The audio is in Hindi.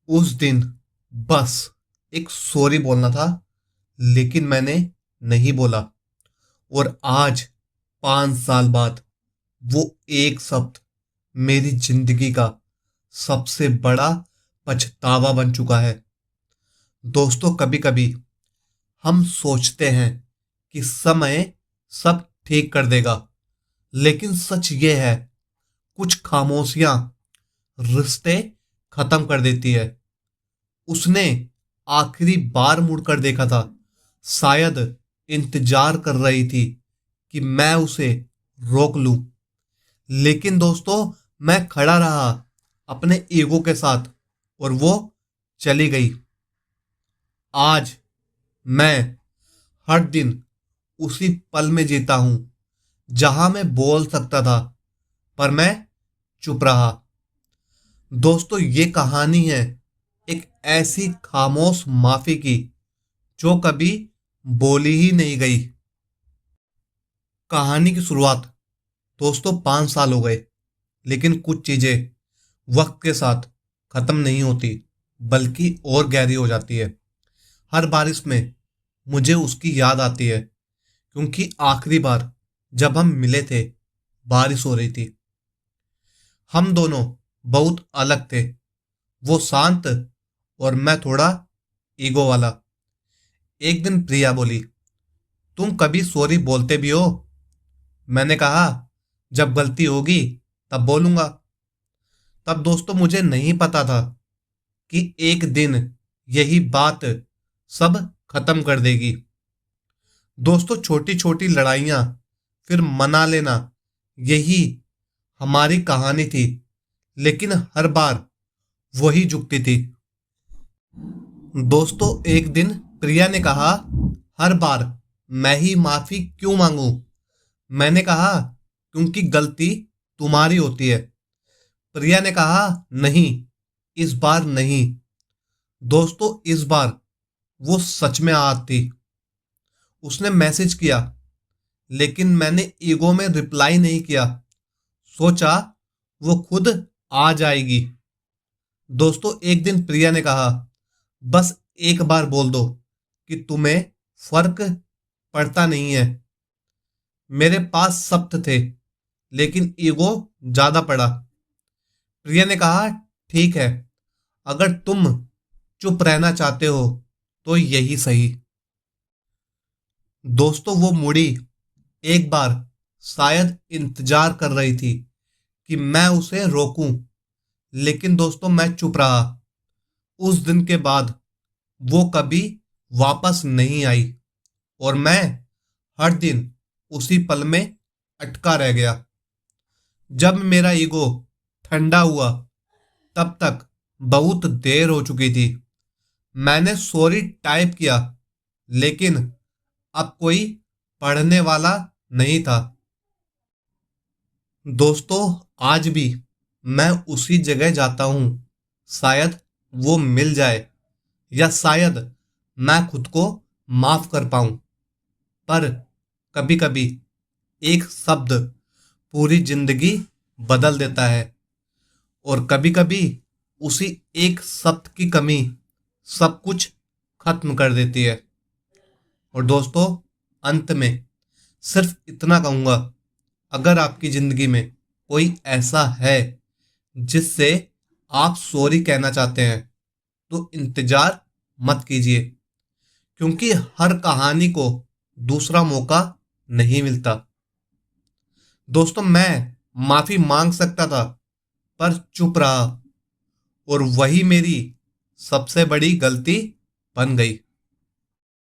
उस दिन बस एक सॉरी बोलना था, लेकिन मैंने नहीं बोला। और आज 5 साल बाद वो एक शब्द मेरी जिंदगी का सबसे बड़ा पछतावा बन चुका है। दोस्तों, कभी कभी हम सोचते हैं कि समय सब ठीक कर देगा, लेकिन सच ये है, कुछ खामोशियां रिश्ते खत्म कर देती है। उसने आखिरी बार मुड़कर देखा था, शायद इंतजार कर रही थी कि मैं उसे रोक लूं। लेकिन दोस्तों, मैं खड़ा रहा अपने ईगो के साथ, और वो चली गई। आज मैं हर दिन उसी पल में जीता हूं जहां मैं बोल सकता था, पर मैं चुप रहा। दोस्तों, ये कहानी है एक ऐसी खामोश माफी की जो कभी बोली ही नहीं गई। कहानी की शुरुआत, दोस्तों, 5 साल हो गए, लेकिन कुछ चीजें वक्त के साथ खत्म नहीं होती, बल्कि और गहरी हो जाती है। हर बारिश में मुझे उसकी याद आती है, क्योंकि आखिरी बार जब हम मिले थे, बारिश हो रही थी। हम दोनों बहुत अलग थे, वो शांत और मैं थोड़ा ईगो वाला। एक दिन प्रिया बोली, तुम कभी सॉरी बोलते भी हो? मैंने कहा, जब गलती होगी तब बोलूंगा। तब दोस्तों, मुझे नहीं पता था कि एक दिन यही बात सब खत्म कर देगी। दोस्तों, छोटी छोटी लड़ाइयां फिर मना लेना, यही हमारी कहानी थी। लेकिन हर बार वही झुकती थी। दोस्तों, एक दिन प्रिया ने कहा, हर बार मैं ही माफी क्यों मांगू? मैंने कहा, क्योंकि गलती तुम्हारी होती है। प्रिया ने कहा, नहीं, इस बार नहीं। दोस्तों, इस बार वो सच में आती। उसने मैसेज किया, लेकिन मैंने ईगो में रिप्लाई नहीं किया। सोचा वो खुद आ जाएगी। दोस्तों, एक दिन प्रिया ने कहा, बस एक बार बोल दो कि तुम्हें फर्क पड़ता नहीं है। मेरे पास शब्द थे, लेकिन ईगो ज्यादा पड़ा। प्रिया ने कहा, ठीक है, अगर तुम चुप रहना चाहते हो तो यही सही। दोस्तों, वो मुड़ी। एक बार शायद इंतजार कर रही थी कि मैं उसे रोकूं, लेकिन दोस्तों, मैं चुप रहा। उस दिन के बाद वो कभी वापस नहीं आई, और मैं हर दिन उसी पल में अटका रह गया। जब मेरा ईगो ठंडा हुआ, तब तक बहुत देर हो चुकी थी। मैंने सॉरी टाइप किया, लेकिन अब कोई पढ़ने वाला नहीं था। दोस्तों, आज भी मैं उसी जगह जाता हूँ। शायद वो मिल जाए, या शायद मैं खुद को माफ कर पाऊं। पर कभी कभी एक शब्द पूरी जिंदगी बदल देता है, और कभी कभी उसी एक शब्द की कमी सब कुछ खत्म कर देती है। और दोस्तों, अंत में सिर्फ इतना कहूंगा, अगर आपकी जिंदगी में कोई ऐसा है जिससे आप सॉरी कहना चाहते हैं, तो इंतजार मत कीजिए, क्योंकि हर कहानी को दूसरा मौका नहीं मिलता। दोस्तों, मैं माफी मांग सकता था, पर चुप रहा, और वही मेरी सबसे बड़ी गलती बन गई।